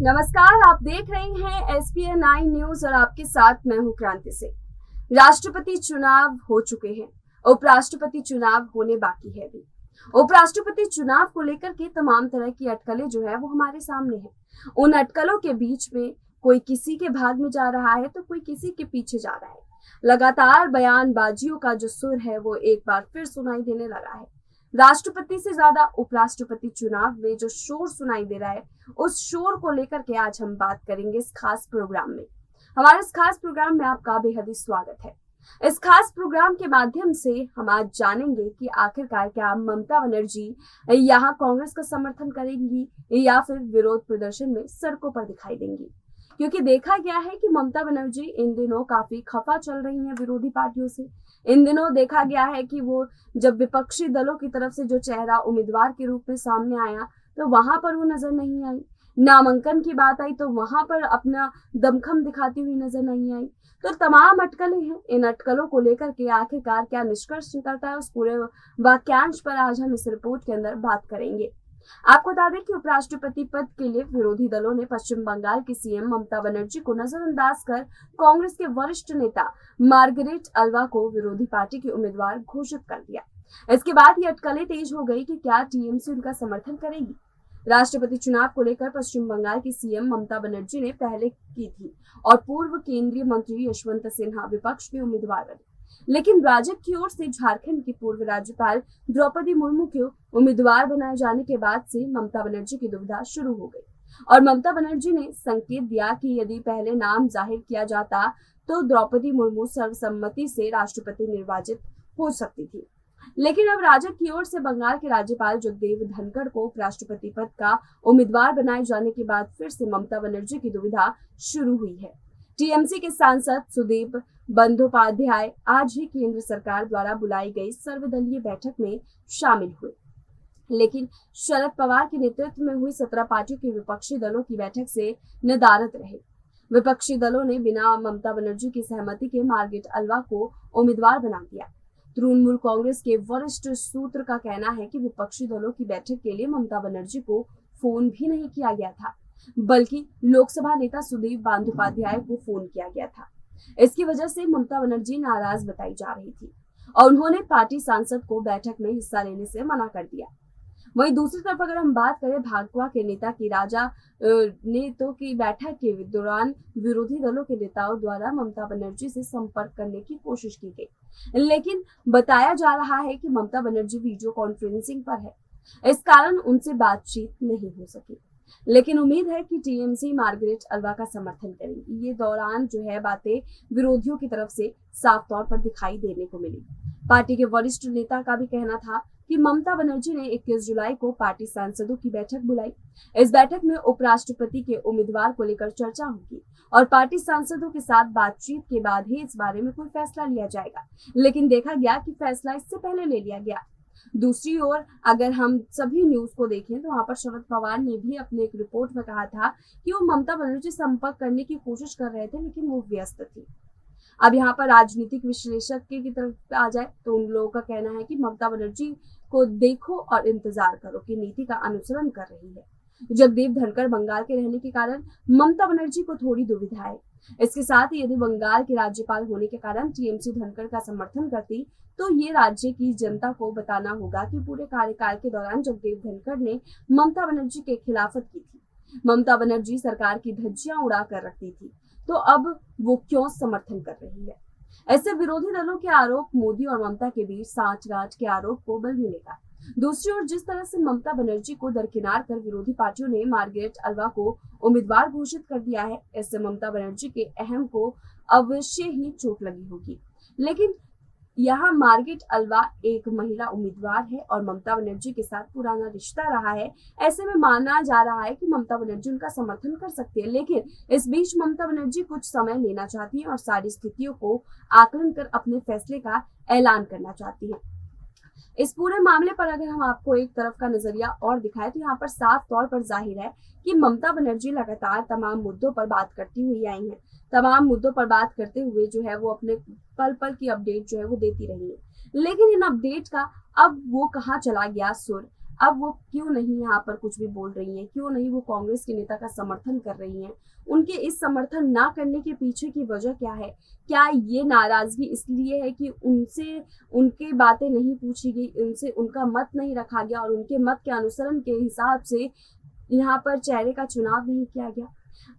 नमस्कार, आप देख रहे हैं SPN 9 न्यूज और आपके साथ मैं हूं क्रांति से। राष्ट्रपति चुनाव हो चुके हैं, उपराष्ट्रपति चुनाव होने बाकी है भी। उपराष्ट्रपति चुनाव को लेकर के तमाम तरह की अटकलें जो है वो हमारे सामने है। उन अटकलों के बीच में कोई किसी के भाग में जा रहा है तो कोई किसी के पीछे जा रहा है। लगातार बयानबाजियों का जो सुर है वो एक बार फिर सुनाई देने लगा है। राष्ट्रपति से ज्यादा उपराष्ट्रपति चुनाव में जो शोर सुनाई दे रहा है, उस शोर को लेकर के आज हम बात करेंगे इस खास प्रोग्राम में। हमारे इस खास प्रोग्राम में आपका बेहद ही स्वागत है। इस खास प्रोग्राम के माध्यम से हम आज जानेंगे कि आखिरकार क्या ममता बनर्जी यहाँ कांग्रेस का समर्थन करेंगी या फिर विरोध प्रदर्शन में सड़कों पर दिखाई देंगी। क्योंकि देखा गया है कि ममता बनर्जी इन दिनों काफी खफा चल रही हैं विरोधी पार्टियों से। इन दिनों देखा गया है कि वो जब विपक्षी दलों की तरफ से जो चेहरा उम्मीदवार के रूप में सामने आया तो वहां पर वो नजर नहीं आई। नामांकन की बात आई तो वहां पर अपना दमखम दिखाती हुई नजर नहीं आई। तो तमाम अटकलें हैं। इन अटकलों को लेकर के आखिरकार क्या निष्कर्ष निकलता है, उस पूरे वाक्यांश पर आज हम इस रिपोर्ट के अंदर बात करेंगे। आपको बता दें कि उपराष्ट्रपति पद के लिए विरोधी दलों ने पश्चिम बंगाल की सीएम ममता बनर्जी को नजरअंदाज कर कांग्रेस के वरिष्ठ नेता मार्गरेट अल्वा को विरोधी पार्टी की उम्मीदवार घोषित कर दिया। इसके बाद ये अटकलें तेज हो गई कि क्या टीएमसी उनका समर्थन करेगी। राष्ट्रपति चुनाव को लेकर पश्चिम बंगाल की सीएम ममता बनर्जी ने पहले की थी और पूर्व केंद्रीय मंत्री यशवंत सिन्हा विपक्ष के उम्मीदवार बने। लेकिन राजग की ओर से झारखंड की पूर्व राज्यपाल द्रौपदी मुर्मू को उम्मीदवार बनाए जाने के बाद से ममता बनर्जी की दुविधा शुरू हो गई और ममता बनर्जी ने संकेत दिया कि यदि पहले नाम जाहिर किया जाता तो द्रौपदी मुर्मू सर्वसम्मति से राष्ट्रपति निर्वाचित हो सकती थी। लेकिन अब राजग की ओर से बंगाल के राज्यपाल जगदेव धनखड़ को उपराष्ट्रपति पद का उम्मीदवार बनाए जाने के बाद फिर से ममता बनर्जी की दुविधा शुरू हुई है। टीएमसी के सांसद सुदीप बंदोपाध्याय आज ही केंद्र सरकार द्वारा बुलाई गई सर्वदलीय बैठक में शामिल हुए। लेकिन शरद पवार के नेतृत्व में हुई 17 पार्टियों के विपक्षी दलों की बैठक से नदारद रहे। विपक्षी दलों ने बिना ममता बनर्जी की सहमति के मार्गरेट अल्वा को उम्मीदवार बना दिया। तृणमूल कांग्रेस के वरिष्ठ सूत्र का कहना है कि विपक्षी दलों की बैठक के लिए ममता बनर्जी को फोन भी नहीं किया गया था, बल्कि लोकसभा नेता सुदीप बंदोपाध्याय को फोन किया गया था। इसकी वजह से ममता बनर्जी नाराज बताई जा रही थी और उन्होंने पार्टी सांसद को बैठक में हिस्सा लेने से मना कर दिया। वहीं दूसरी तरफ अगर हम बात करें भाकपा के नेता की राजा नेतो की बैठक के दौरान विरोधी दलों के नेताओं द्वारा ममता बनर्जी से संपर्क करने की कोशिश की गई, लेकिन बताया जा रहा है कि ममता बनर्जी वीडियो कॉन्फ्रेंसिंग पर है, इस कारण उनसे बातचीत नहीं हो सकी। लेकिन उम्मीद है कि टीएमसी मार्गरेट अल्वा का समर्थन करेगी। ये दौरान जो है बातें विरोधियों की तरफ से साफ तौर पर दिखाई देने को मिली। पार्टी के वरिष्ठ नेता का भी कहना था कि ममता बनर्जी ने 21 जुलाई को पार्टी सांसदों की बैठक बुलाई। इस बैठक में उपराष्ट्रपति के उम्मीदवार को लेकर चर्चा होगी और पार्टी सांसदों के साथ बातचीत के बाद ही इस बारे में कोई फैसला लिया जाएगा। लेकिन देखा गया कि फैसला इससे पहले ले लिया गया। दूसरी ओर अगर हम सभी न्यूज को देखें तो वहां पर शरद पवार ने भी अपने एक रिपोर्ट में कहा था कि वो ममता बनर्जी से संपर्क करने की कोशिश कर रहे थे, लेकिन वो व्यस्त थी। अब यहाँ पर राजनीतिक विश्लेषक की तरफ आ जाए तो उन लोगों का कहना है कि ममता बनर्जी को देखो और इंतजार करो की नीति का अनुसरण कर रही है। जगदेव धनखड़ बंगाल के रहने के कारण ममता बनर्जी को थोड़ी दुविधा है। इसके साथ ही यदि बंगाल के राज्यपाल होने के कारण टीएमसी धनखड़ का समर्थन करती तो ये राज्य की जनता को बताना होगा कि पूरे कार्यकाल के दौरान जगदेव धनखड़ ने ममता बनर्जी के खिलाफत की थी। ममता बनर्जी सरकार की धज्जियां उड़ा कर रखती थी, तो अब वो क्यों समर्थन कर रही है। ऐसे विरोधी दलों के आरोप मोदी और ममता के बीच सांठगांठ के आरोप को बल मिलेगा। दूसरी ओर जिस तरह से ममता बनर्जी को दरकिनार कर विरोधी पार्टियों ने मार्गरेट अल्वा को उम्मीदवार घोषित कर दिया है, इससे ममता बनर्जी के अहम को अवश्य ही चोट लगी होगी। लेकिन यहाँ मार्गरेट अल्वा एक महिला उम्मीदवार है और ममता बनर्जी के साथ पुराना रिश्ता रहा है। ऐसे में माना जा रहा है कि ममता बनर्जी उनका समर्थन कर सकती है, लेकिन इस बीच ममता बनर्जी कुछ समय लेना चाहती है और सारी स्थितियों को आकलन कर अपने फैसले का ऐलान करना चाहती है। इस पूरे मामले पर अगर हम आपको एक तरफ का नजरिया और दिखाएं तो यहाँ पर साफ तौर पर जाहिर है कि ममता बनर्जी लगातार तमाम मुद्दों पर बात करती हुई आई हैं। तमाम मुद्दों पर बात करते हुए जो है वो अपने पल पल की अपडेट जो है वो देती रही है। लेकिन इन अपडेट का अब वो कहाँ चला गया सुर, अब वो क्यों नहीं यहाँ पर कुछ भी बोल रही हैं, क्यों नहीं वो कांग्रेस के नेता का समर्थन कर रही हैं, उनके इस समर्थन ना करने के पीछे की वजह क्या है? क्या ये नाराजगी इसलिए है कि उनसे उनकी बातें नहीं पूछी गई, उनसे उनका मत नहीं रखा गया और उनके मत के अनुसरण के हिसाब से यहाँ पर चेहरे का चुनाव नहीं किया गया?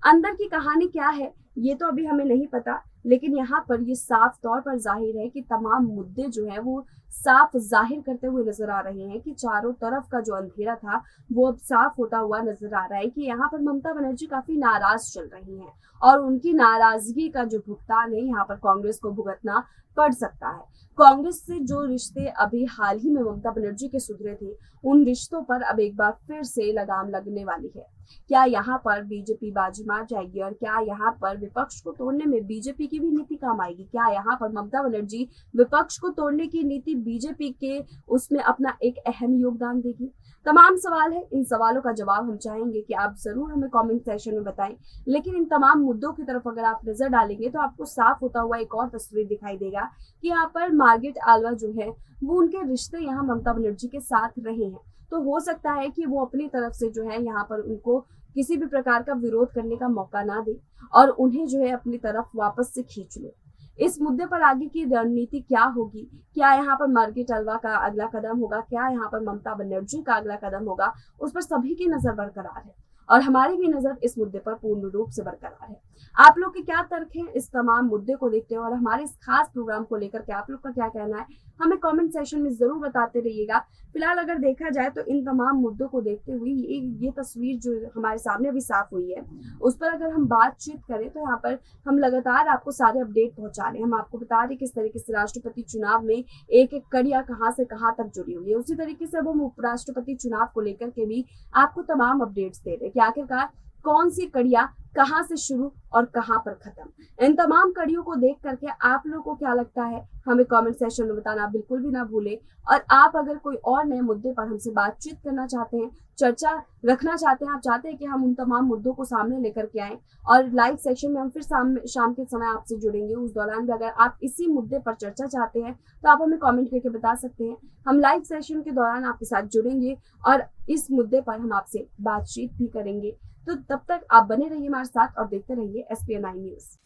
अंदर की कहानी क्या है ये तो अभी हमें नहीं पता, लेकिन यहाँ पर ये साफ तौर पर जाहिर है कि तमाम मुद्दे जो है वो साफ जाहिर करते हुए नजर आ रहे हैं कि चारों तरफ का जो अंधेरा था वो अब साफ होता हुआ नजर आ रहा है कि यहाँ पर ममता बनर्जी काफी नाराज चल रही हैं और उनकी नाराजगी का जो भुगतान है यहाँ पर कांग्रेस को भुगतना पड़ सकता है। कांग्रेस से जो रिश्ते अभी हाल ही में ममता बनर्जी के सुधरे थे, उन रिश्तों पर अब एक बार फिर से लगाम लगने वाली है। क्या यहाँ पर बीजेपी बाजी मार जाएगी और क्या यहाँ पर विपक्ष को तोड़ने में बीजेपी की भी नीति काम आएगी? क्या यहाँ पर ममता बनर्जी विपक्ष को तोड़ने की नीति बीजेपी के उसमें अपना एक अहम योगदान देगी? तमाम सवाल है, इन सवालों का जवाब हम चाहेंगे कि आप जरूर हमें कमेंट सेक्शन में बताएं, लेकिन इन तमाम मुद्दों की तरफ अगर आप नजर डालेंगे तो आपको साफ होता हुआ एक और तस्वीर दिखाई देगा कि यहाँ पर मार्गरेट आल्वा जो है वो उनके रिश्ते यहाँ ममता बनर्जी के साथ रहे हैं, तो हो सकता है कि वो अपनी तरफ से जो है यहाँ पर उनको किसी भी प्रकार का विरोध करने का मौका ना दे और उन्हें जो है अपनी तरफ वापस से खींच ले। इस मुद्दे पर आगे की रणनीति क्या होगी? क्या यहाँ पर मार्गरेट आल्वा का अगला कदम होगा? क्या यहाँ पर ममता बनर्जी का अगला कदम होगा? उस पर सभी की नजर बरकरार है और हमारी भी नजर इस मुद्दे पर पूर्ण रूप से बरकरार है। आप लोग के क्या तर्क हैं इस तमाम मुद्दे को देखते हुए और हमारे इस खास प्रोग्राम को लेकर के आप लोग का क्या कहना है, हमें कमेंट सेक्शन में जरूर बताते रहिएगा। फिलहाल अगर देखा जाए तो इन तमाम मुद्दों को देखते हुए ये तस्वीर जो हमारे सामने अभी साफ हुई है, उस पर अगर हम बातचीत करें तो यहाँ पर हम लगातार आपको सारे अपडेट पहुंचा रहे हैं। हम आपको बता रहे किस तरीके से राष्ट्रपति चुनाव में एक एक कड़ियां कहां से कहां तक जुड़ी हुई है। उसी तरीके से अब हम उपराष्ट्रपति चुनाव को लेकर के भी आपको तमाम अपडेट्स दे रहे हैं कि आखिरकार कौन सी कड़ियां कहां से शुरू और कहां पर खत्म। इन तमाम कड़ियों को देख करके आप लोगों को क्या लगता है हमें कमेंट सेक्शन में बताना बिल्कुल भी ना भूलें। और आप अगर कोई और नए मुद्दे पर हमसे बातचीत करना चाहते हैं, चर्चा रखना चाहते हैं, आप चाहते हैं कि हम उन तमाम मुद्दों को सामने लेकर के आएं और लाइव सेक्शन में हम फिर शाम के समय आपसे जुड़ेंगे, उस दौरान भी अगर आप इसी मुद्दे पर चर्चा चाहते हैं तो आप हमें कमेंट करके बता सकते हैं। हम लाइव सेशन के दौरान आपके साथ जुड़ेंगे और इस मुद्दे पर हम आपसे बातचीत भी करेंगे। तो तब तक आप बने रहिए हमारे साथ और देखते रहिए SPN9 न्यूज।